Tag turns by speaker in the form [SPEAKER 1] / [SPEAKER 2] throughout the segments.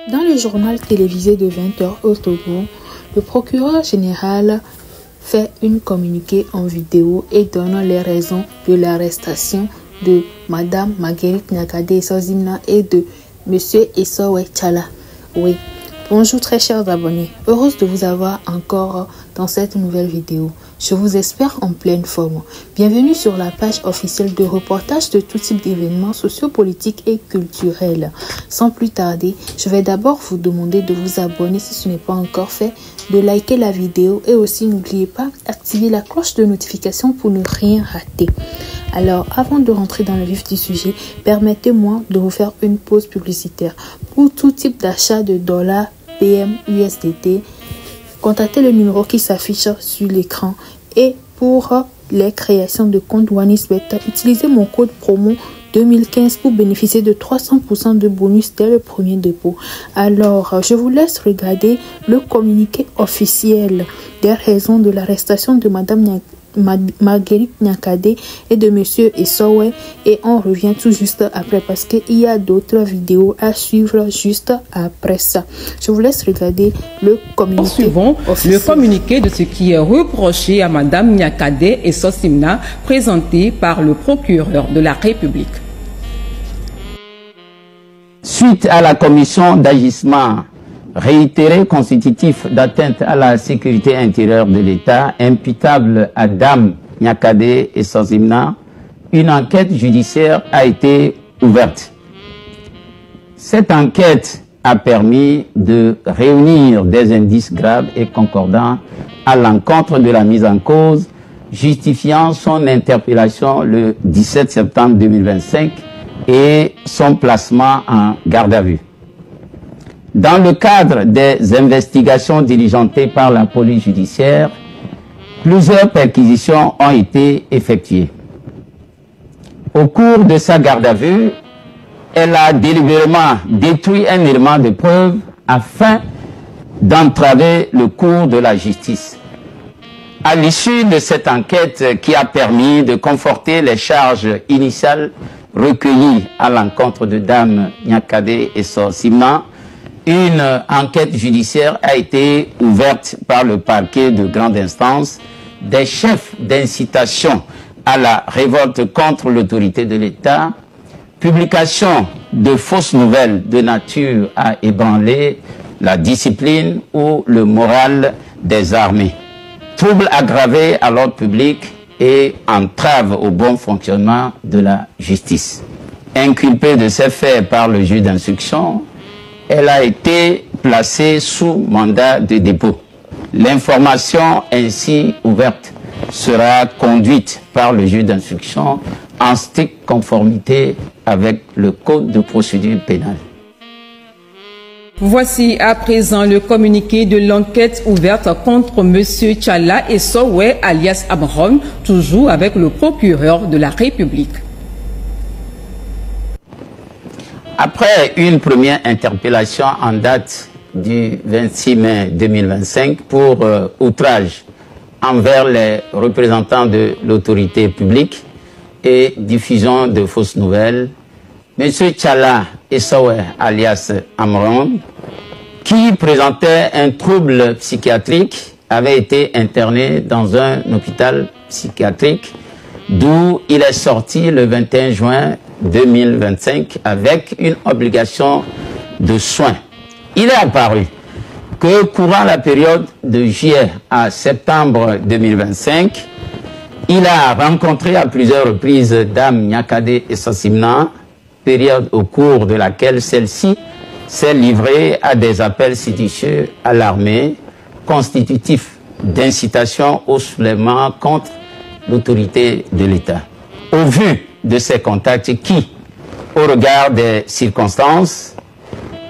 [SPEAKER 1] Dans le journal télévisé de 20h au Togo, le procureur général fait une communiqué en vidéo et donne les raisons de l'arrestation de Madame Marguerite Nyakade Sozimna et de Monsieur Essowe Tchala. Oui, bonjour très chers abonnés, heureuse de vous avoir encore dans cette nouvelle vidéo. Je vous espère en pleine forme. Bienvenue sur la page officielle de reportage de tout type d'événements sociopolitiques et culturels. Sans plus tarder, je vais d'abord vous demander de vous abonner si ce n'est pas encore fait, de liker la vidéo et aussi n'oubliez pas d'activer la cloche de notification pour ne rien rater. Alors, avant de rentrer dans le vif du sujet, permettez-moi de vous faire une pause publicitaire. Pour tout type d'achat de dollars, PM, USDT, contactez le numéro qui s'affiche sur l'écran. Et pour les créations de compte OneXBet, utilisez mon code promo 2015 pour bénéficier de 300% de bonus dès le premier dépôt. Alors, je vous laisse regarder le communiqué officiel des raisons de l'arrestation de Madame Marguerite Nyakade et de Monsieur Essowe et on revient tout juste après parce qu'il y a d'autres vidéos à suivre juste après ça. Je vous laisse regarder le communiqué.
[SPEAKER 2] Suivons le communiqué de ce qui est reproché à Madame Nyakade et Sozimna présenté par le procureur de la République.
[SPEAKER 3] Suite à la commission d'agissement réitéré constitutif d'atteinte à la sécurité intérieure de l'État imputable à Dame Nyakade et Sozimna, une enquête judiciaire a été ouverte. Cette enquête a permis de réunir des indices graves et concordants à l'encontre de la mise en cause, justifiant son interpellation le 17 septembre 2025 et son placement en garde à vue. Dans le cadre des investigations diligentées par la police judiciaire, plusieurs perquisitions ont été effectuées. Au cours de sa garde à vue, elle a délibérément détruit un élément de preuve afin d'entraver le cours de la justice. À l'issue de cette enquête qui a permis de conforter les charges initiales recueillies à l'encontre de Dame Nyakade et Sozimna, une enquête judiciaire a été ouverte par le parquet de grande instance des chefs d'incitation à la révolte contre l'autorité de l'État, publication de fausses nouvelles de nature à ébranler la discipline ou le moral des armées, troubles aggravés à l'ordre public et entrave au bon fonctionnement de la justice. Inculpée de ces faits par le juge d'instruction, elle a été placée sous mandat de dépôt. L'information ainsi ouverte sera conduite par le juge d'instruction en stricte conformité avec le Code de procédure pénale.
[SPEAKER 2] Voici à présent le communiqué de l'enquête ouverte contre M. Tchala Essowe alias Amron, toujours avec le procureur de la République.
[SPEAKER 3] Après une première interpellation en date du 26 mai 2025 pour outrage envers les représentants de l'autorité publique et diffusion de fausses nouvelles, M. Tchala Essowe alias Amron, qui présentait un trouble psychiatrique, avait été interné dans un hôpital psychiatrique d'où il est sorti le 21 juin 2025 avec une obligation de soins. Il est apparu que courant la période de juillet à septembre 2025, il a rencontré à plusieurs reprises Dame Nyakade et Sozimna, période au cours de laquelle celle-ci s'est livrée à des appels séditieux à l'armée, constitutifs d'incitation au soulèvement contre l'autorité de l'État. Au vu de ces contacts qui, au regard des circonstances,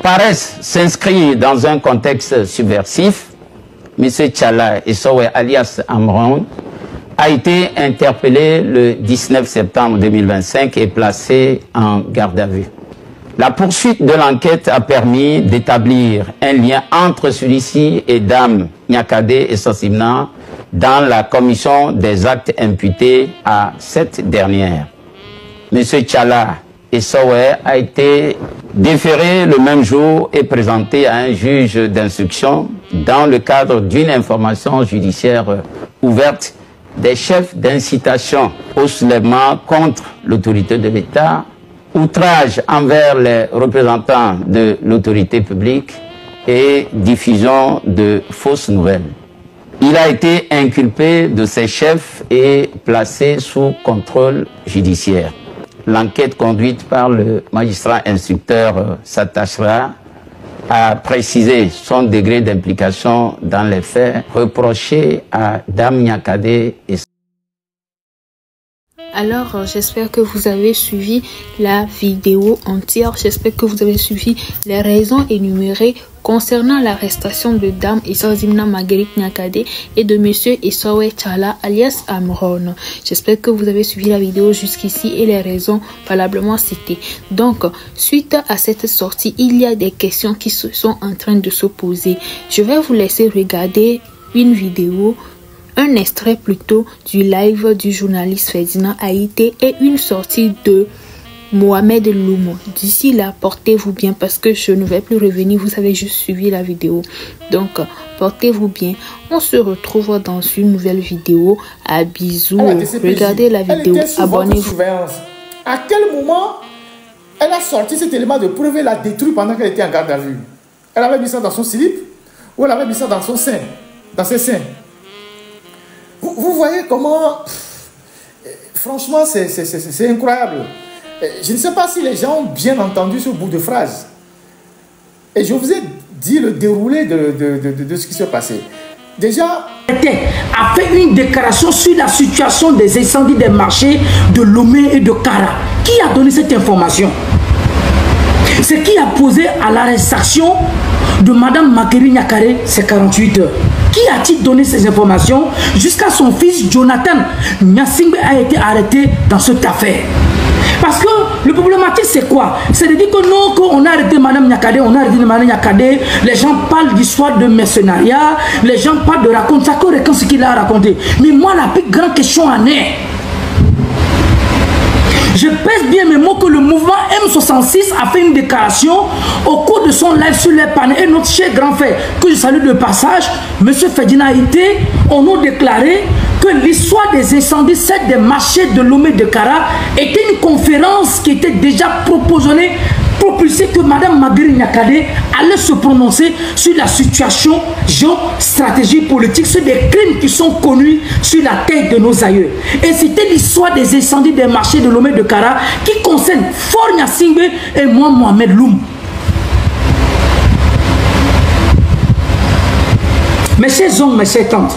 [SPEAKER 3] paraissent s'inscrire dans un contexte subversif, M. Tchala Essowe alias Amron a été interpellé le 19 septembre 2025 et placé en garde à vue. La poursuite de l'enquête a permis d'établir un lien entre celui-ci et Dame Nyakade et Sozimna dans la commission des actes imputés à cette dernière. M. Tchala Essowe a été déféré le même jour et présenté à un juge d'instruction dans le cadre d'une information judiciaire ouverte des chefs d'incitation au soulèvement contre l'autorité de l'État, outrage envers les représentants de l'autorité publique et diffusion de fausses nouvelles. Il a été inculpé de ses chefs et placé sous contrôle judiciaire. L'enquête conduite par le magistrat instructeur s'attachera à préciser son degré d'implication dans les faits reprochés à Dame Nyakade et
[SPEAKER 1] Alors, j'espère que vous avez suivi la vidéo entière. J'espère que vous avez suivi les raisons énumérées concernant l'arrestation de Dame Esozimna Marguerite Nyakade et de Monsieur Essowe Tchala alias Amron. J'espère que vous avez suivi la vidéo jusqu'ici et les raisons valablement citées. Donc, suite à cette sortie, il y a des questions qui se sont en train de se poser. Je vais vous laisser regarder une vidéo, un extrait plutôt du live du journaliste Ferdinand Haïté et une sortie de Mohamed Loum. D'ici là, portez-vous bien parce que je ne vais plus revenir. Vous avez juste suivi la vidéo. Donc, portez-vous bien. On se retrouve dans une nouvelle vidéo. À bisous. Regardez la vidéo. Abonnez-vous.
[SPEAKER 4] À quel moment elle a sorti cet élément de preuve et l'a détruit pendant qu'elle était en garde à vue? Elle avait mis ça dans son slip ou elle avait mis ça dans son sein, dans ses seins? Vous voyez comment, franchement, c'est incroyable. Je ne sais pas si les gens ont bien entendu ce bout de phrase. Et je vous ai dit le déroulé de ce qui s'est passé. Déjà,
[SPEAKER 5] a fait une déclaration sur la situation des incendies des marchés de Lomé et de Kara. Qui a donné cette information? C'est qui a posé à l'arrestation de Madame Marguerite Nyakade ces 48 heures. Qui a-t-il donné ces informations? Jusqu'à son fils Jonathan Nyasingbe a été arrêté dans cette affaire. Parce que le problématique c'est quoi? C'est de dire que non, qu'on a arrêté Madame Nyakade, on a arrêté Madame Nyakade, les gens parlent d'histoire de mercenariat, les gens parlent de raconter, chacun raconte ce qu'il a raconté. Mais moi la plus grande question en est, je pèse bien mes mots que le mouvement M66 a fait une déclaration au cours de son live sur les panneaux. Et notre cher grand frère, que je salue de passage, M. Ferdinand Haïté, on nous déclaré que l'histoire des incendies, celle des marchés de Lomé de Kara, était une conférence qui était déjà proposée, propulsée, que Mme Marguerite Nyakade allait se prononcer sur la situation géostratégie politique, sur des crimes qui sont connus sur la tête de nos aïeux. Et c'était l'histoire des incendies des marchés de Lomé de Kara qui concerne Fort Nyasingbe et moi, Mohamed Loum. Mes chers oncles, mes chères tantes,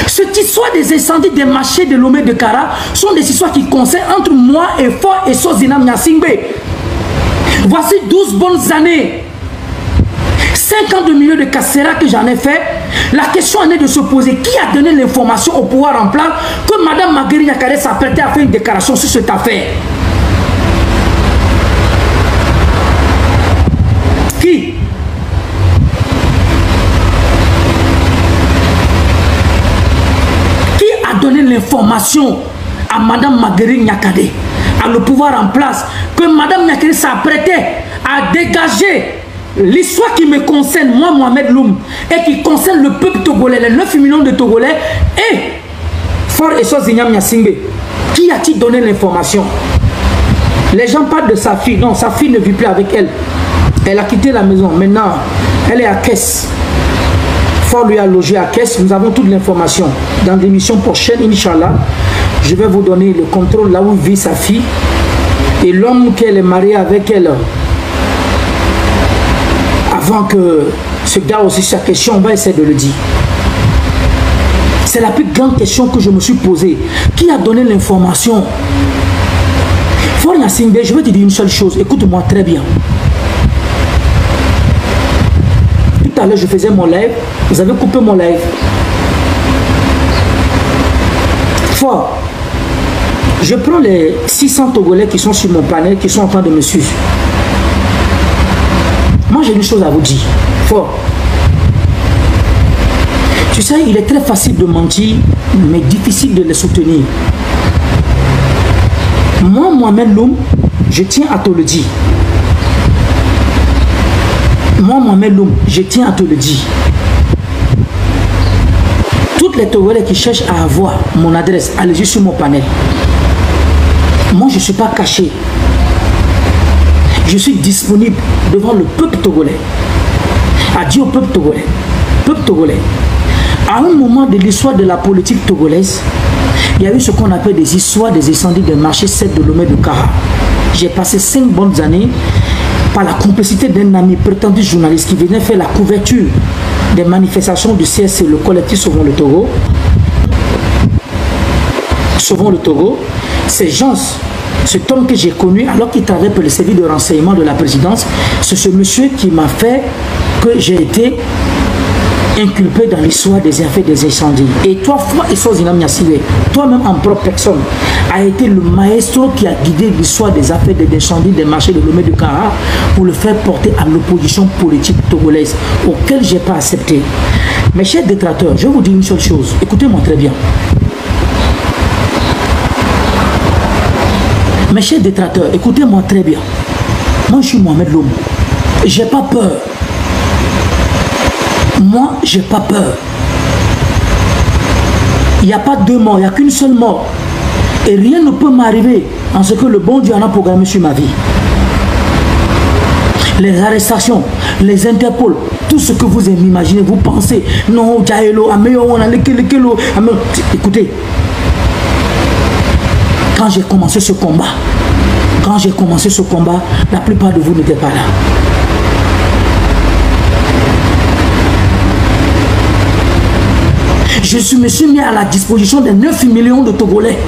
[SPEAKER 5] cette histoire des incendies des marchés de Lomé de Kara sont des histoires qui concernent entre moi et Fort et Sozina Nyasingbe. Voici 12 bonnes années, 5 ans de milieu de carcérat que j'en ai fait. La question en est de se poser, qui a donné l'information au pouvoir en place que Mme Marguerite Nyakade s'apprêtait à faire une déclaration sur cette affaire? Qui? Donner l'information à Mme Marguerite Nyakade, à le pouvoir en place, que Mme Nyakade s'apprêtait à dégager l'histoire qui me concerne, moi, Mohamed Loum, et qui concerne le peuple togolais, les 9 millions de Togolais, et Fort et Sozina Nyasingbe. Qui a-t-il donné l'information? Les gens parlent de sa fille. Non, sa fille ne vit plus avec elle. Elle a quitté la maison. Maintenant, elle est à Caisse. Fort lui a logé à Caisse. Nous avons toute l'information. Dans l'émission prochaine, Inch'Allah, je vais vous donner le contrôle là où vit sa fille et l'homme qu'elle est mariée avec elle. Avant que ce gars aussi sa question, on va essayer de le dire. C'est la plus grande question que je me suis posée. Qui a donné l'information? Fort Nyasingbe, je vais te dire une seule chose. Écoute-moi très bien. Tout à l'heure, je faisais mon live. Vous avez coupé mon live. Fort, je prends les 600 Togolais qui sont sur mon panel, qui sont en train de me suivre. Moi, j'ai une chose à vous dire. Fort. Tu sais, il est très facile de mentir, mais difficile de les soutenir. Moi, Mohamed Loum, je tiens à te le dire. Moi, Mohamed Loum, je tiens à te le dire. Toutes les Togolais qui cherchent à avoir mon adresse, allez-y sur mon panel. Moi, je ne suis pas caché. Je suis disponible devant le peuple togolais. À dire au peuple togolais. Peuple togolais. À un moment de l'histoire de la politique togolaise, il y a eu ce qu'on appelle des histoires des incendies des marchés 7 de Lomé de Kara. J'ai passé 5 bonnes années par la complicité d'un ami prétendu journaliste qui venait faire la couverture des manifestations du CSC, le collectif Sauvons le Togo. Sauvons le Togo. Ces gens, cet homme que j'ai connu alors qu'il travaillait pour le service de renseignement de la présidence, c'est ce monsieur qui m'a fait que j'ai été inculpé dans l'histoire des affaires des incendies. Et toi, toi-même en propre personne, a été le maestro qui a guidé l'histoire des affaires des incendies des marchés de Lomé de Kara pour le faire porter à l'opposition politique togolaise, auquel je n'ai pas accepté. Mes chers détracteurs, je vous dis une seule chose, écoutez-moi très bien. Mes chers détracteurs, écoutez-moi très bien. Moi, je suis Mohamed Loum. J'ai pas peur. Moi, j'ai pas peur. Il n'y a pas deux morts, il n'y a qu'une seule mort. Et rien ne peut m'arriver en ce que le bon Dieu en a programmé sur ma vie. Les arrestations, les interpôles, tout ce que vous imaginez, vous pensez, non, Jaelo, on a écoutez, quand j'ai commencé ce combat, la plupart de vous n'étaient pas là. Je me suis mis à la disposition des 9 millions de Togolais.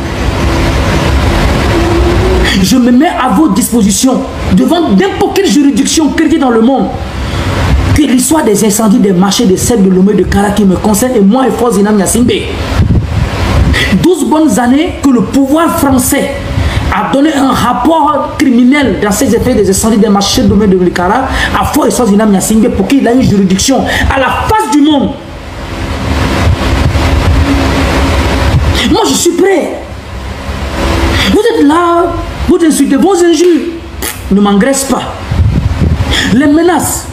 [SPEAKER 5] Je me mets à votre disposition devant n'importe quelle juridiction créée dans le monde. Que l'histoire des incendies des marchés de sel de Lomé de Kara qui me concerne et moi et Fozinam Yassimbe. 12 bonnes années que le pouvoir français a donné un rapport criminel dans ces effets des incendies des marchés de Lomé de Kara à Fozinam Yassimbe pour qu'il ait une juridiction à la face du monde. Moi, je suis prêt. Vous êtes là, vous insultez, vos injures ne m'engraissent pas. Les menaces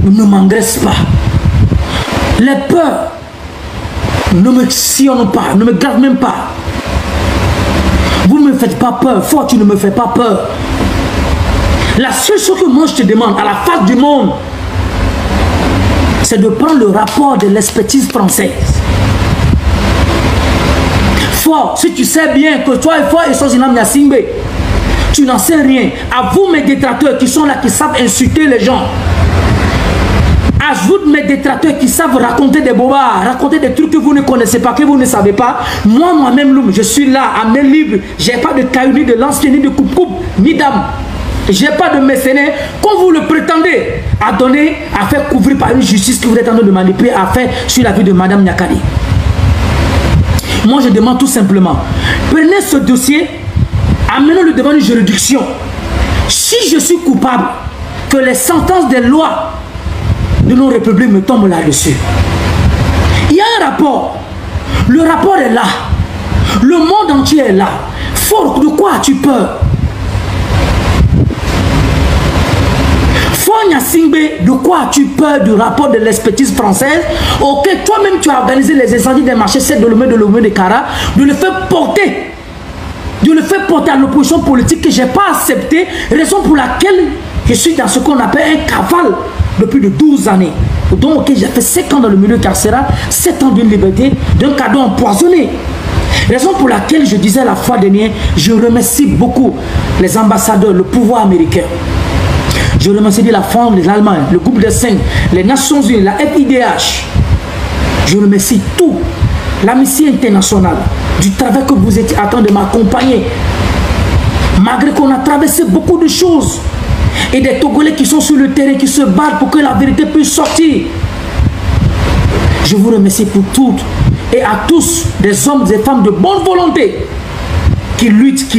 [SPEAKER 5] ne m'engraissent pas. Les peurs ne me sillonnent pas, ne me gardent même pas. Vous ne me faites pas peur. Fort, tu ne me fais pas peur. La seule chose que moi je te demande à la face du monde, c'est de prendre le rapport de l'expertise française. Fort, si tu sais bien que toi et Fort et Fozinam Yassimbe, tu n'en sais rien. À vous mes détracteurs qui sont là, qui savent insulter les gens. Ajoute mes détracteurs qui savent raconter des bobards, raconter des trucs que vous ne connaissez pas, que vous ne savez pas. Moi-même, Loum, je suis là à mes livres. Je n'ai pas de caillou, ni de lance, ni de coupe-coupe, ni d'âme. Je n'ai pas de mercenaires, comme vous le prétendez, à donner, à faire couvrir par une justice que vous êtes en train de manipuler, à faire sur la vie de Madame Nyakadi. Moi, je demande tout simplement, prenez ce dossier, amenez-le devant une juridiction. Si je suis coupable, que les sentences des lois de nos républiques me tombent là-dessus. Il y a un rapport. Le rapport est là. Le monde entier est là. Fort, de quoi as-tu peur? Nyassimbe, de quoi as-tu peur du rapport de l'expertise française? Ok, toi-même tu as organisé les incendies des marchés 7 de Lomé de Kara, de le faire porter à l'opposition politique que je n'ai pas accepté, raison pour laquelle je suis dans ce qu'on appelle un cavale depuis de 12 années. Donc ok, j'ai fait 5 ans dans le milieu carcéral, 7 ans d'une liberté, d'un cadeau empoisonné. Raison pour laquelle je disais la fois dernière, je remercie beaucoup les ambassadeurs, le pouvoir américain. Je remercie la France, l'Allemagne, le groupe des 5, les Nations Unies, la FIDH. Je remercie tout, l'amitié internationale, du travail que vous étiez en train de m'accompagner. Malgré qu'on a traversé beaucoup de choses. Et des Togolais qui sont sur le terrain, qui se battent pour que la vérité puisse sortir. Je vous remercie pour toutes et à tous, des hommes et des femmes de bonne volonté, qui luttent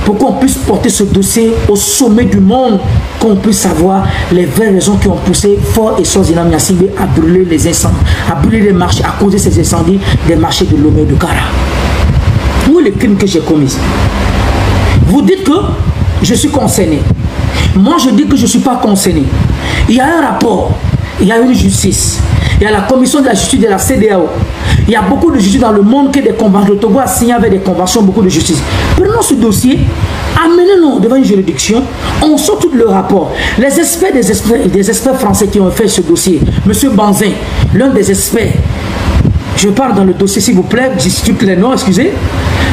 [SPEAKER 5] pour qu'on puisse porter ce dossier au sommet du monde, qu'on puisse savoir les vraies raisons qui ont poussé Fort et Fozinam Yassimbe à brûler les incendies, à brûler les marchés, à causer ces incendies des marchés de Lomé de Kara. Où est le crime que j'ai commis? Vous dites que je suis concerné. Moi, je dis que je ne suis pas concerné. Il y a un rapport, il y a une justice, il y a la commission de la justice de la CEDEAO. Il y a beaucoup de justice dans le monde que des conventions. Le Togo a signé avec des conventions, beaucoup de justice. Prenons ce dossier, amenez-le devant une juridiction, on sort tout le rapport. Les experts des experts français qui ont fait ce dossier, M. Banzin, l'un des experts, je parle dans le dossier s'il vous plaît, je cite les noms, excusez,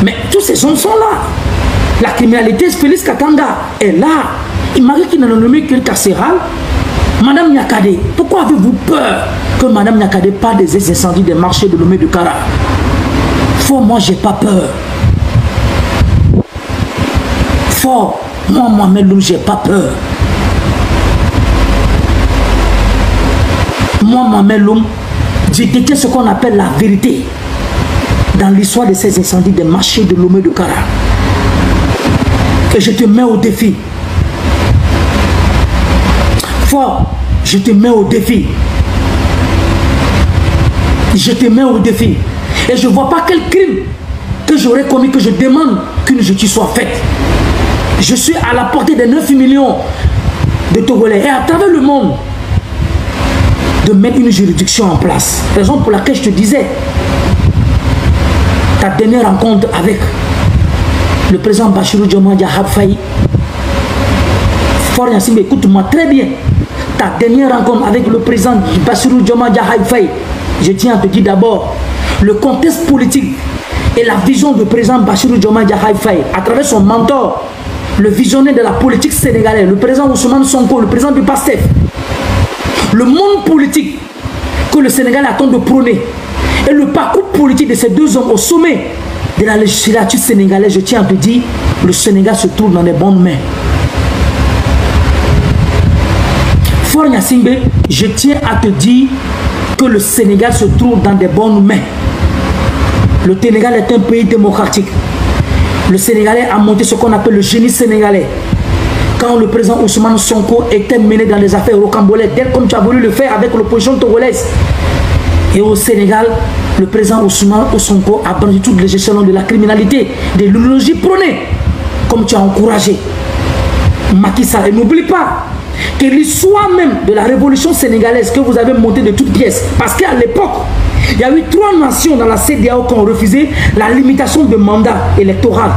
[SPEAKER 5] mais tous ces hommes sont là. La criminalité, Félix Katanga est là. Il m'a dit qu'il n'a nommé qu'une carcérale. Madame Nyakade, pourquoi avez-vous peur que Madame Nyakade parle des incendies des marchés de Lomé de Kara? Fort, moi, j'ai pas peur. Fort, moi, Mohamed Loum, j'ai pas peur. Moi, Mohamed Loum, je détiens ce qu'on appelle la vérité dans l'histoire de ces incendies des marchés de Lomé de Kara. Et je te mets au défi. Fort, je te mets au défi. Je te mets au défi. Et je ne vois pas quel crime que j'aurais commis que je demande qu'une justice soit faite. Je suis à la portée des 9 millions de Togolais et à travers le monde de mettre une juridiction en place. Raison pour laquelle je te disais, ta dernière rencontre avec le président Bassirou Diomaye Diakhar Faye, Fort Yacine, écoute-moi très bien. Ta dernière rencontre avec le président Bassirou Diomaye Diakhar Faye, je tiens à te dire d'abord, le contexte politique et la vision du président Bassirou Diomaye Diakhar Faye, à travers son mentor, le visionnaire de la politique sénégalaise, le président Ousmane Sonko, le président du PASTEF, le monde politique que le Sénégal attend de prôner, et le parcours politique de ces deux hommes au sommet de la législature sénégalaise, je tiens à te dire, le Sénégal se trouve dans les bonnes mains. Fort Nyasingbe, je tiens à te dire que le Sénégal se trouve dans des bonnes mains. Le Sénégal est un pays démocratique. Le Sénégalais a monté ce qu'on appelle le génie sénégalais. Quand le président Ousmane Sonko était mené dans les affaires rocambolesques, dès comme tu as voulu le faire avec l'opposition togolaise. Et au Sénégal, le président Ousmane Sonko a brandi toutes les échelons de la criminalité, de l'idéologie prônée, comme tu as encouragé Macky Sall. Et n'oublie pas que l'histoire même de la révolution sénégalaise que vous avez montée de toutes pièces, parce qu'à l'époque, il y a eu 3 nations dans la CEDEAO qui ont refusé la limitation de mandat électoral.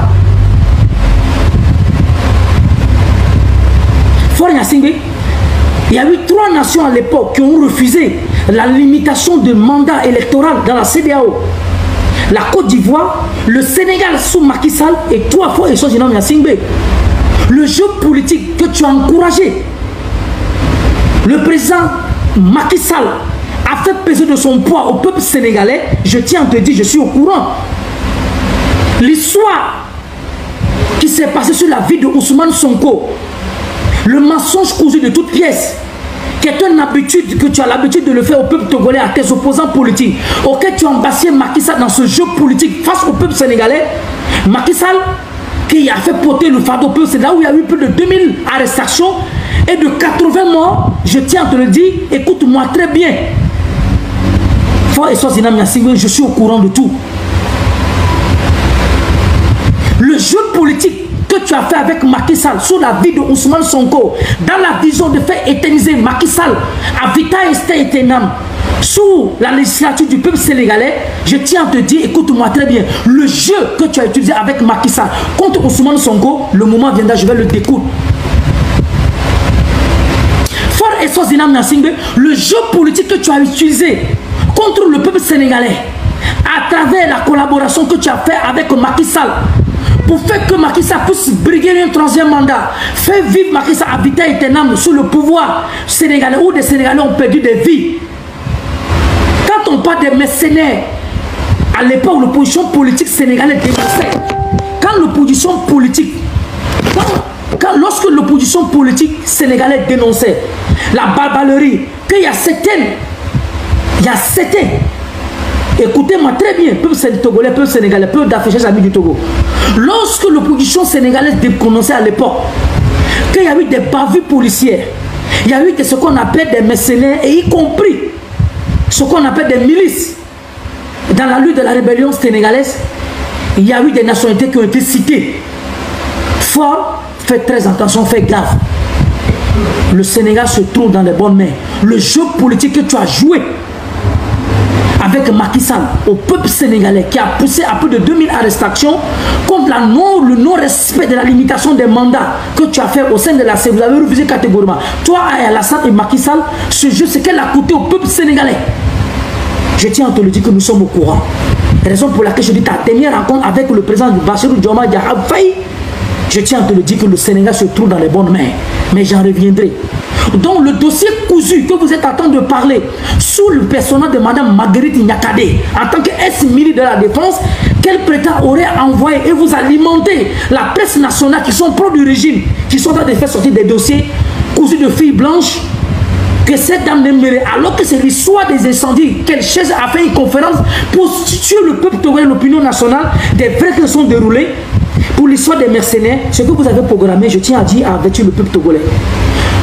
[SPEAKER 5] Fort Yacine, il y a eu 3 nations à l'époque qui ont refusé la limitation de mandat électoral dans la CEDEAO. La Côte d'Ivoire, le Sénégal sous Macky Sall et toi, Fort et Sozinam Yacine. Le jeu politique que tu as encouragé, le président Macky Sall a fait peser de son poids au peuple sénégalais. Je tiens à te dire, je suis au courant. L'histoire qui s'est passée sur la vie de Ousmane Sonko, le mensonge cousu de toutes pièces, qui est une habitude que tu as l'habitude de le faire au peuple togolais, à tes opposants politiques, auquel tu as embrassé Macky Sall dans ce jeu politique face au peuple sénégalais. Macky Sall qui a fait porter le fardeau au peuple sénégalais, où il y a eu plus de 2000 arrestations et de 80 morts. Je tiens à te le dire, écoute-moi très bien. Fort et Sozinam Yacine, je suis au courant de tout. Le jeu politique que tu as fait avec Macky Sall sur la vie de Ousmane Sonko, dans la vision de faire éterniser Macky Sall à vita aeternam sous la législature du peuple sénégalais, je tiens à te dire, écoute-moi très bien, le jeu que tu as utilisé avec Macky Sall contre Ousmane Sonko, le moment viendra, je vais le découdre. Fort et Sozinam Yacine, le jeu politique que tu as utilisé contre le peuple sénégalais, à travers la collaboration que tu as fait avec Macky Sall, pour faire que Macky Sall puisse briguer un 3e mandat, faire vivre Macky Sall à vita aeternam sous le pouvoir sénégalais, où des Sénégalais ont perdu des vies. Quand on parle des mercenaires, à l'époque, l'opposition politique sénégalaise dénonçait. Quand l'opposition politique, lorsque l'opposition politique sénégalaise dénonçait la barbarie, qu'il y a certaines, écoutez-moi très bien, peuple togolais, peuple sénégalais, peuple d'affichage amis du Togo. Lorsque l'opposition sénégalaise dénonçait à l'époque qu'il y a eu des bavures policières, il y a eu ce qu'on appelle des mercenaires, et y compris ce qu'on appelle des milices dans la lutte de la rébellion sénégalaise, Il y a eu des nationalités qui ont été citées. Fort, faites très attention, faites gaffe. Le Sénégal se trouve dans les bonnes mains. Le jeu politique que tu as joué avec Macky Sall au peuple sénégalais qui a poussé à plus de 2000 arrestations contre le non-respect de la limitation des mandats que tu as fait au sein de la CEI. Vous avez refusé catégoriquement. Toi, Alassane et Macky Sall, ce jeu, c'est qu'elle a coûté au peuple sénégalais. Je tiens à te le dire que nous sommes au courant. Raison pour laquelle je dis ta dernière rencontre avec le président du Bassirou Diomaye Diakhar Faye. Je tiens à te le dire que le Sénégal se trouve dans les bonnes mains. Mais j'en reviendrai. Donc le dossier cousu que vous êtes en train de parler sous le personnage de Mme Marguerite Nyakade en tant qu'ex-ministre de la Défense, quel prétend aurait envoyé et vous alimenter la presse nationale qui sont pro du régime, qui sont en train de faire sortir des dossiers cousus de filles blanches, que cette dame n'aimerait, alors que c'est l'histoire des incendies, qu'elle cherche à faire une conférence pour tuer le peuple togolais, l'opinion nationale, des vrais qui sont déroulés. Pour l'histoire des mercenaires, ce que vous avez programmé, je tiens à dire, à avertir le peuple togolais.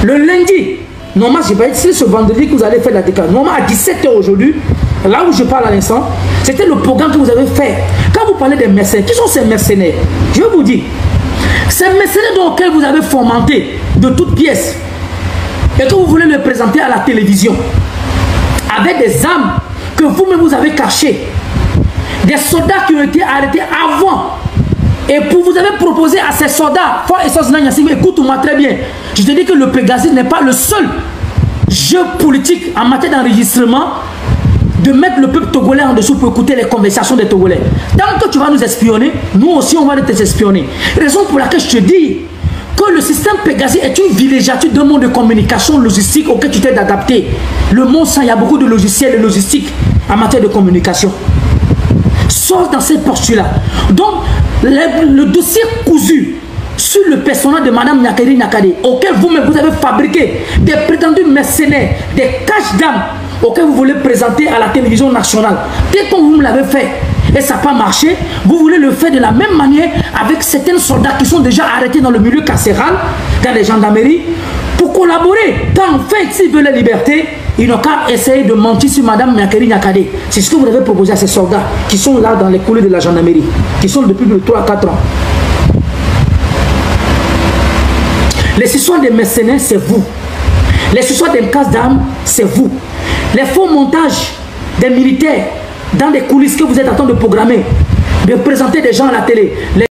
[SPEAKER 5] Le lundi, normalement, je ne sais pas si c'est ce vendredi que vous allez faire la déclaration. Normalement, à 17 h aujourd'hui, là où je parle à l'instant, c'était le programme que vous avez fait. Quand vous parlez des mercenaires, qui sont ces mercenaires? Je vais vous dire, ces mercenaires dans lesquels vous avez fomenté de toutes pièces et que vous voulez les présenter à la télévision avec des armes que vous-même vous avez cachées, des soldats qui ont été arrêtés avant. Et pour vous avez proposé à ces soldats, écoute-moi très bien, je te dis que le Pegasus n'est pas le seul jeu politique en matière d'enregistrement de mettre le peuple togolais en dessous pour écouter les conversations des Togolais. Tant que tu vas nous espionner, nous aussi on va te espionner. Raison pour laquelle je te dis que le système Pegasus est une villégiature d'un monde de communication logistique auquel tu t'es adapté. Le monde sans, il y a beaucoup de logiciels et de logistique en matière de communication. Sauf dans ces postes-là. Donc, le dossier cousu sur le personnage de Mme Nyakade Nyakade, auquel vous-même vous avez fabriqué des prétendus mercenaires, des caches d'âmes, auxquels vous voulez présenter à la télévision nationale. Dès que vous me l'avez fait et ça n'a pas marché, vous voulez le faire de la même manière avec certains soldats qui sont déjà arrêtés dans le milieu carcéral, dans les gendarmeries, pour collaborer. Quand en fait, s'ils veulent la liberté, ils n'ont qu'à essayer de mentir sur Mme Nyakade Nyakade. C'est ce que vous avez proposé à ces soldats qui sont là dans les coulées de la gendarmerie, qui sont depuis 3 à 4 ans. Les histoires des mercenaires, c'est vous. Les histoires des casse d'armes, c'est vous. Les faux montages des militaires dans des coulisses que vous êtes en train de programmer, de présenter des gens à la télé.